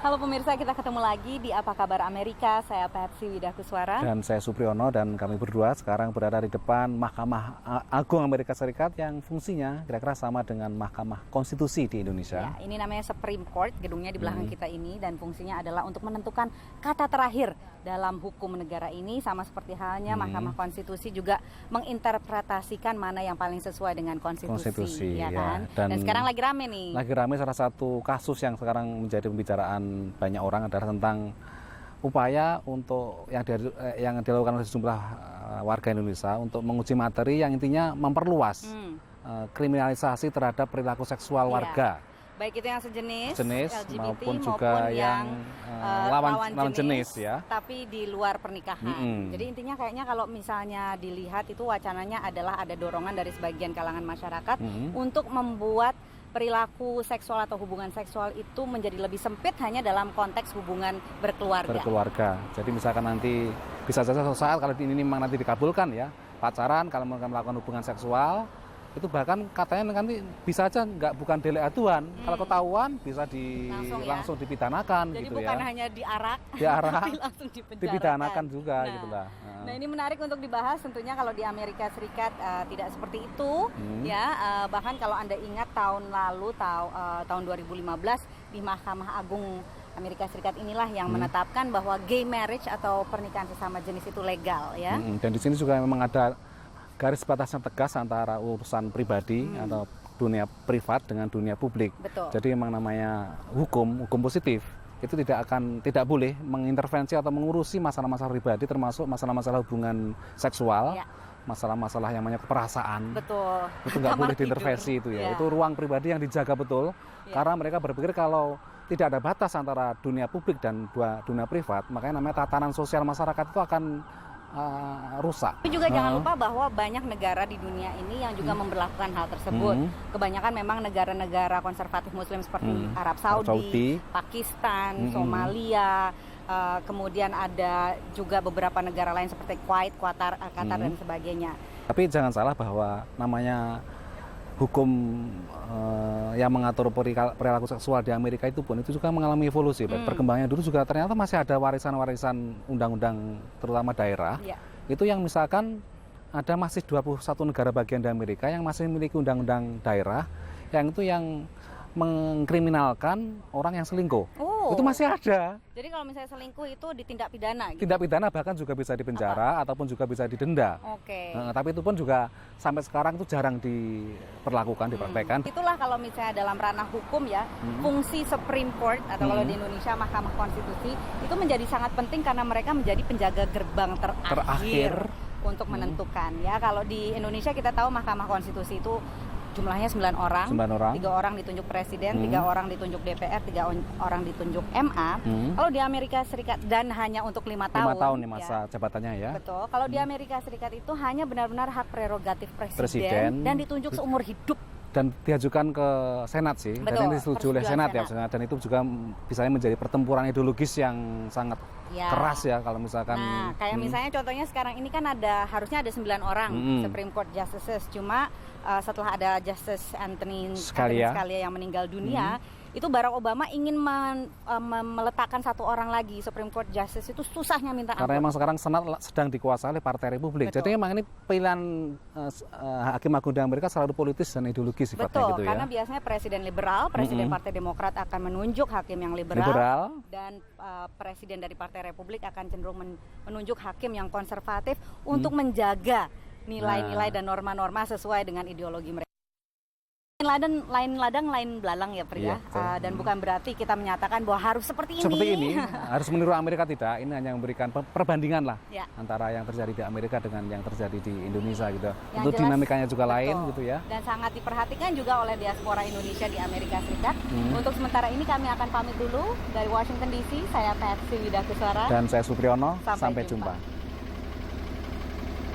Halo pemirsa, kita ketemu lagi di Apa Kabar Amerika. Saya Patsy Widakuswara. Dan saya Supriyono, dan kami berdua sekarang berada di depan Mahkamah Agung Amerika Serikat yang fungsinya kira-kira sama dengan Mahkamah Konstitusi di Indonesia. Ya, ini namanya Supreme Court, gedungnya di belakang kita ini, dan fungsinya adalah untuk menentukan kata terakhir dalam hukum negara ini, sama seperti halnya Mahkamah Konstitusi juga menginterpretasikan mana yang paling sesuai dengan konstitusi ya kan? Dan sekarang lagi rame nih. Lagi rame salah satu kasus yang sekarang menjadi pembicaraan banyak orang adalah tentang upaya untuk yang dilakukan oleh sejumlah warga Indonesia untuk menguji materi yang intinya memperluas kriminalisasi terhadap perilaku seksual warga. Baik itu yang sejenis LGBT maupun juga yang lawan jenis ya. Tapi di luar pernikahan. Jadi intinya kayaknya kalau misalnya dilihat itu wacananya adalah ada dorongan dari sebagian kalangan masyarakat untuk membuat perilaku seksual atau hubungan seksual itu menjadi lebih sempit hanya dalam konteks hubungan berkeluarga. Jadi misalkan nanti bisa saja suatu saat kalau ini memang nanti dikabulkan ya, pacaran kalau mereka melakukan hubungan seksual itu bahkan katanya nanti bisa aja bukan delik aduan. Kalau ketahuan bisa langsung dipidanakan. Jadi gitu bukan ya. hanya diarak tapi langsung dipidanakan juga nah, gitulah. Nah ini menarik untuk dibahas tentunya kalau di Amerika Serikat tidak seperti itu ya. Bahkan kalau Anda ingat tahun lalu tahun 2015 di Mahkamah Agung Amerika Serikat inilah yang menetapkan bahwa gay marriage atau pernikahan sesama jenis itu legal ya. Dan di sini juga memang ada garis batasnya tegas antara urusan pribadi atau dunia privat dengan dunia publik. Betul. Jadi memang namanya hukum positif itu tidak boleh mengintervensi atau mengurusi masalah-masalah pribadi, termasuk masalah-masalah hubungan seksual, masalah-masalah yang namanya perasaan. Betul. Itu nggak boleh diintervensi itu ya. Itu ruang pribadi yang dijaga betul, karena mereka berpikir kalau tidak ada batas antara dunia publik dan dunia privat, makanya namanya tatanan sosial masyarakat itu akan rusak. Tapi juga jangan lupa bahwa banyak negara di dunia ini yang juga memberlakukan hal tersebut. Kebanyakan memang negara-negara konservatif Muslim seperti Arab Saudi, Pakistan, Somalia, kemudian ada juga beberapa negara lain seperti Kuwait, Qatar dan sebagainya. Tapi jangan salah bahwa namanya hukum yang mengatur perilaku seksual di Amerika itu pun itu juga mengalami evolusi. Perkembangannya dulu juga ternyata masih ada warisan-warisan undang-undang terutama daerah. Itu yang misalkan ada masih 21 negara bagian di Amerika yang masih memiliki undang-undang daerah yang itu yang mengkriminalkan orang yang selingkuh. Itu masih ada. Jadi kalau misalnya selingkuh itu ditindak pidana gitu? Tindak pidana, bahkan juga bisa dipenjara ataupun juga bisa didenda. Tapi itu pun juga sampai sekarang itu jarang diperlakukan, dipraktekkan. Itulah kalau misalnya dalam ranah hukum ya, fungsi Supreme Court atau kalau di Indonesia Mahkamah Konstitusi itu menjadi sangat penting karena mereka menjadi penjaga gerbang terakhir untuk menentukan ya. Kalau di Indonesia kita tahu Mahkamah Konstitusi itu jumlahnya 9 orang, 3 orang ditunjuk presiden, 3 orang ditunjuk DPR, 3 orang ditunjuk MA. Kalau di Amerika Serikat dan hanya untuk 5 tahun. 5 tahun nih masa jabatannya ya. Betul. Kalau di Amerika Serikat itu hanya benar-benar hak prerogatif presiden dan ditunjuk seumur hidup. Dan diajukan ke Senat sih, dan ini disetujui oleh Senat ya, dan itu juga bisa menjadi pertempuran ideologis yang sangat keras ya kalau misalkan. Nah, kayak misalnya contohnya sekarang ini kan harusnya ada 9 orang Supreme Court Justices, cuma setelah ada Justice Anthony Scalia yang meninggal dunia, itu Barack Obama ingin meletakkan 1 orang lagi Supreme Court Justice, itu susahnya minta ampun. Karena memang sekarang Senat sedang dikuasai oleh Partai Republik. Jadi memang ini pilihan Hakim Agung di Amerika selalu politis dan ideologis sifatnya gitu ya. Karena biasanya presiden liberal, presiden Partai Demokrat akan menunjuk hakim yang liberal. Dan presiden dari Partai Republik akan cenderung menunjuk hakim yang konservatif untuk menjaga nilai-nilai dan norma-norma sesuai dengan ideologi mereka. Lain ladang, lain belalang ya pria. Dan bukan berarti kita menyatakan bahwa harus seperti ini. Harus meniru Amerika, tidak. Ini hanya memberikan perbandingan lah antara yang terjadi di Amerika dengan yang terjadi di Indonesia gitu. Itu dinamikanya juga lain gitu ya. Dan sangat diperhatikan juga oleh diaspora Indonesia di Amerika Serikat. Untuk sementara ini kami akan pamit dulu dari Washington DC. Saya Patsy Widakuswara. Dan saya Supriyono. Sampai jumpa.